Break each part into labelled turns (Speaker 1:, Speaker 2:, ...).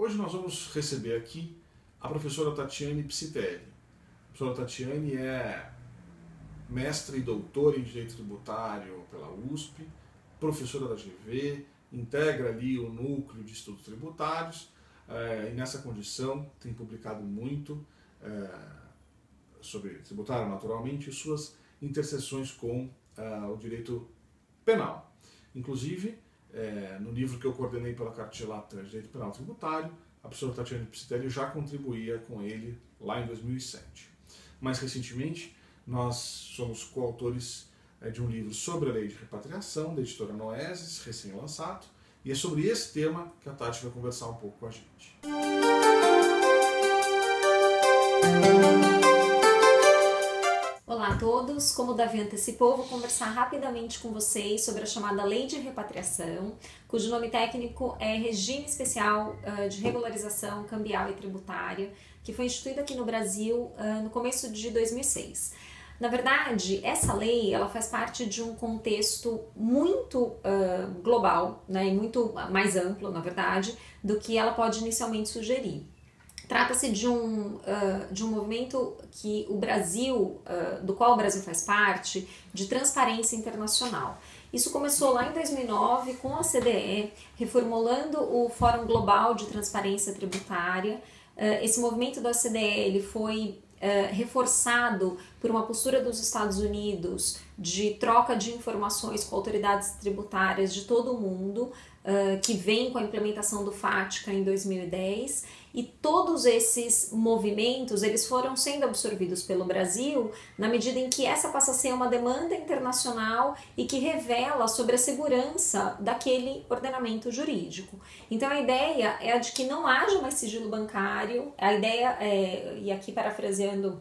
Speaker 1: Hoje nós vamos receber aqui a professora Tatiane Psitelli. A professora Tatiane é mestre e doutora em Direito Tributário pela USP, professora da GV, integra ali o núcleo de estudos tributários e nessa condição tem publicado muito sobre tributário naturalmente e suas interseções com o direito penal. Inclusive, no livro que eu coordenei pela Cartilha Latam Direito Penal Tributário, a professora Tatiane Psitelli já contribuía com ele lá em 2007. Mais recentemente, nós somos coautores de um livro sobre a lei de repatriação, da editora Noesis, recém-lançado, e é sobre esse tema que a Tati vai conversar um pouco com a gente.
Speaker 2: Olá a todos, como o Davi antecipou, vou conversar rapidamente com vocês sobre a chamada Lei de Repatriação, cujo nome técnico é Regime Especial de Regularização Cambial e Tributária, que foi instituída aqui no Brasil no começo de 2006. Na verdade, essa lei ela faz parte de um contexto muito global, né, e muito mais amplo, na verdade, do que ela pode inicialmente sugerir. Trata-se de um movimento que o Brasil, do qual o Brasil faz parte, de transparência internacional. Isso começou lá em 2009 com a CDE, reformulando o Fórum Global de Transparência Tributária. Esse movimento da CDE ele foi reforçado por uma postura dos Estados Unidos de troca de informações com autoridades tributárias de todo o mundo, que vem com a implementação do FATCA em 2010, e todos esses movimentos eles foram sendo absorvidos pelo Brasil na medida em que essa passa a ser uma demanda internacional e que revela sobre a segurança daquele ordenamento jurídico. Então a ideia é a de que não haja mais sigilo bancário, a ideia é, e aqui parafraseando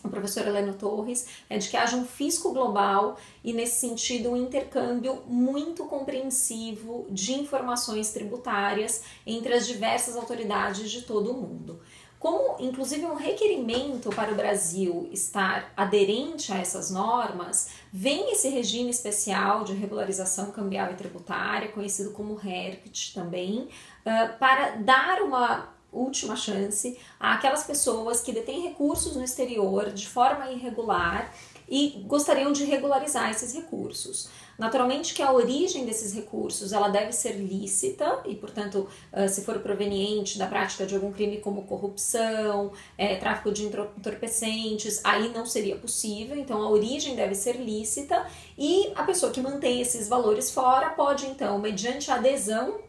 Speaker 2: o professor Heleno Torres, é de que haja um fisco global e, nesse sentido, um intercâmbio muito compreensivo de informações tributárias entre as diversas autoridades de todo o mundo. Como, inclusive, um requerimento para o Brasil estar aderente a essas normas, vem esse regime especial de regularização cambial e tributária, conhecido como RERPT também, para dar uma última chance àquelas pessoas que detêm recursos no exterior de forma irregular e gostariam de regularizar esses recursos. Naturalmente que a origem desses recursos ela deve ser lícita e, portanto, se for proveniente da prática de algum crime como corrupção, tráfico de entorpecentes, aí não seria possível, então a origem deve ser lícita e a pessoa que mantém esses valores fora pode, então, mediante a adesão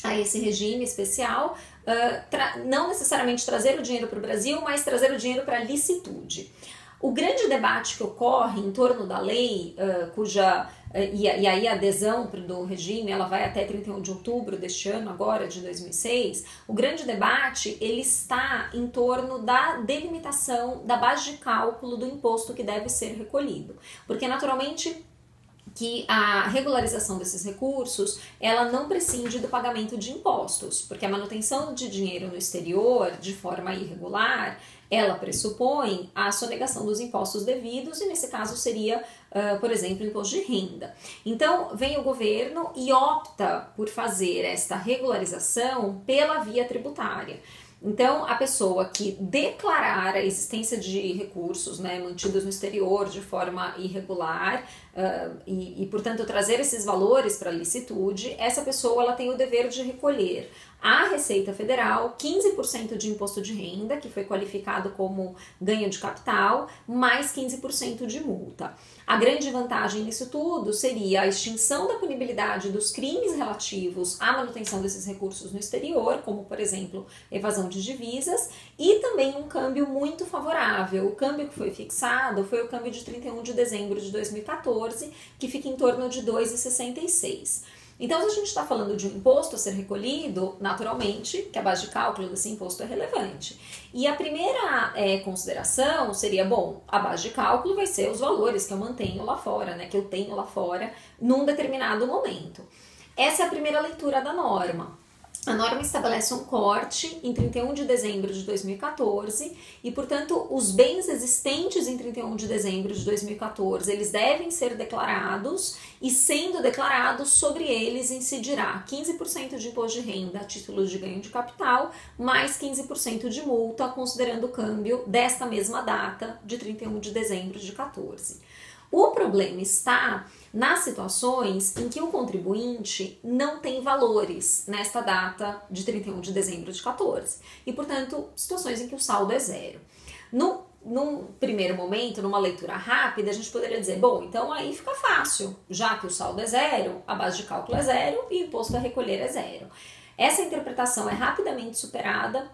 Speaker 2: a esse regime especial, não necessariamente trazer o dinheiro para o Brasil, mas trazer o dinheiro para a licitude. O grande debate que ocorre em torno da lei, e aí a adesão do regime ela vai até 31 de outubro deste ano, agora de 2006, o grande debate ele está em torno da delimitação da base de cálculo do imposto que deve ser recolhido. Porque naturalmente que a regularização desses recursos, ela não prescinde do pagamento de impostos, porque a manutenção de dinheiro no exterior, de forma irregular, ela pressupõe a sonegação dos impostos devidos, e nesse caso seria, por exemplo, imposto de renda. Então, vem o governo e opta por fazer esta regularização pela via tributária. Então, a pessoa que declarar a existência de recursos, né, mantidos no exterior de forma irregular e, portanto, trazer esses valores para a licitude, essa pessoa ela tem o dever de recolher à Receita Federal 15% de imposto de renda, que foi qualificado como ganho de capital, mais 15% de multa. A grande vantagem nisso tudo seria a extinção da punibilidade dos crimes relativos à manutenção desses recursos no exterior, como, por exemplo, evasão de divisas, e também um câmbio muito favorável. O câmbio que foi fixado foi o câmbio de 31 de dezembro de 2014, que fica em torno de 2,66. Então, se a gente está falando de um imposto a ser recolhido, naturalmente, que a base de cálculo desse imposto é relevante. E a primeira consideração seria, bom, a base de cálculo vai ser os valores que eu mantenho lá fora, né, que eu tenho lá fora, num determinado momento. Essa é a primeira leitura da norma. A norma estabelece um corte em 31 de dezembro de 2014 e, portanto, os bens existentes em 31 de dezembro de 2014, eles devem ser declarados e, sendo declarados, sobre eles incidirá 15% de imposto de renda a título de ganho de capital, mais 15% de multa, considerando o câmbio desta mesma data de 31 de dezembro de 2014. O problema está nas situações em que o contribuinte não tem valores nesta data de 31 de dezembro de 2014 e, portanto, situações em que o saldo é zero. Num primeiro momento, numa leitura rápida, a gente poderia dizer, bom, então aí fica fácil, já que o saldo é zero, a base de cálculo é zero e o imposto a recolher é zero. Essa interpretação é rapidamente superada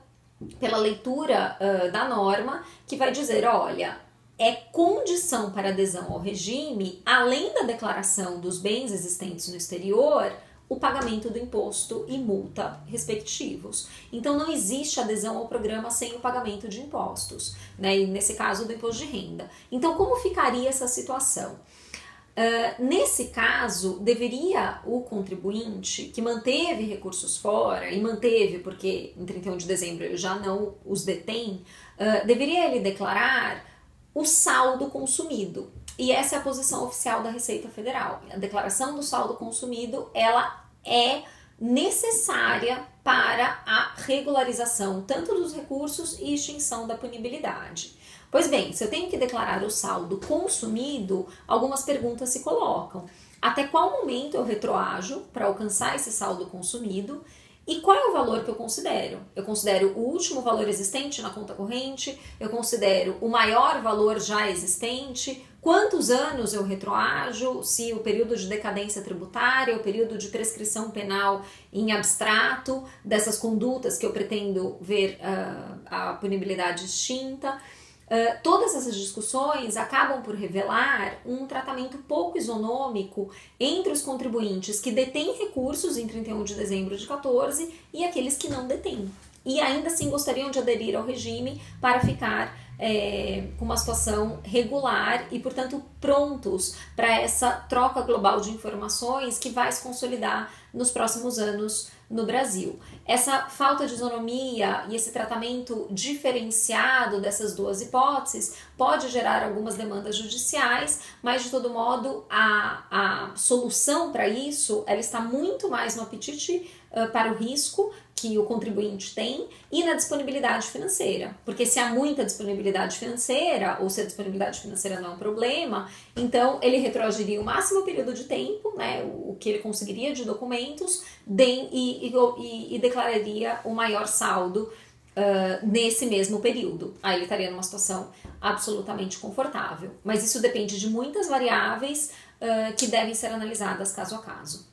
Speaker 2: pela leitura da norma, que vai dizer, olha, é condição para adesão ao regime, além da declaração dos bens existentes no exterior, o pagamento do imposto e multa respectivos. Então não existe adesão ao programa sem o pagamento de impostos, né? E nesse caso do imposto de renda. Então como ficaria essa situação? Nesse caso, deveria o contribuinte que manteve recursos fora, e manteve porque em 31 de dezembro ele já não os detém, deveria ele declarar o saldo consumido. E essa é a posição oficial da Receita Federal. A declaração do saldo consumido, ela é necessária para a regularização tanto dos recursos e extinção da punibilidade. Pois bem, se eu tenho que declarar o saldo consumido, algumas perguntas se colocam. Até qual momento eu retroajo para alcançar esse saldo consumido? E qual é o valor que eu considero? Eu considero o último valor existente na conta corrente? Eu considero o maior valor já existente? Quantos anos eu retroajo? Se o período de decadência tributária, o período de prescrição penal em abstrato, dessas condutas que eu pretendo ver a punibilidade extinta. Todas essas discussões acabam por revelar um tratamento pouco isonômico entre os contribuintes que detêm recursos em 31 de dezembro de 2014 e aqueles que não detêm. E ainda assim gostariam de aderir ao regime para ficar com uma situação regular e, portanto, prontos para essa troca global de informações que vai se consolidar nos próximos anos no Brasil. Essa falta de isonomia e esse tratamento diferenciado dessas duas hipóteses pode gerar algumas demandas judiciais, mas de todo modo a solução para isso ela está muito mais no apetite para o risco que o contribuinte tem e na disponibilidade financeira, porque se há muita disponibilidade financeira ou se a disponibilidade financeira não é um problema, então ele retroagiria o máximo período de tempo, né, o que ele conseguiria de documentos e declararia o maior saldo nesse mesmo período. Aí ele estaria numa situação absolutamente confortável, mas isso depende de muitas variáveis que devem ser analisadas caso a caso.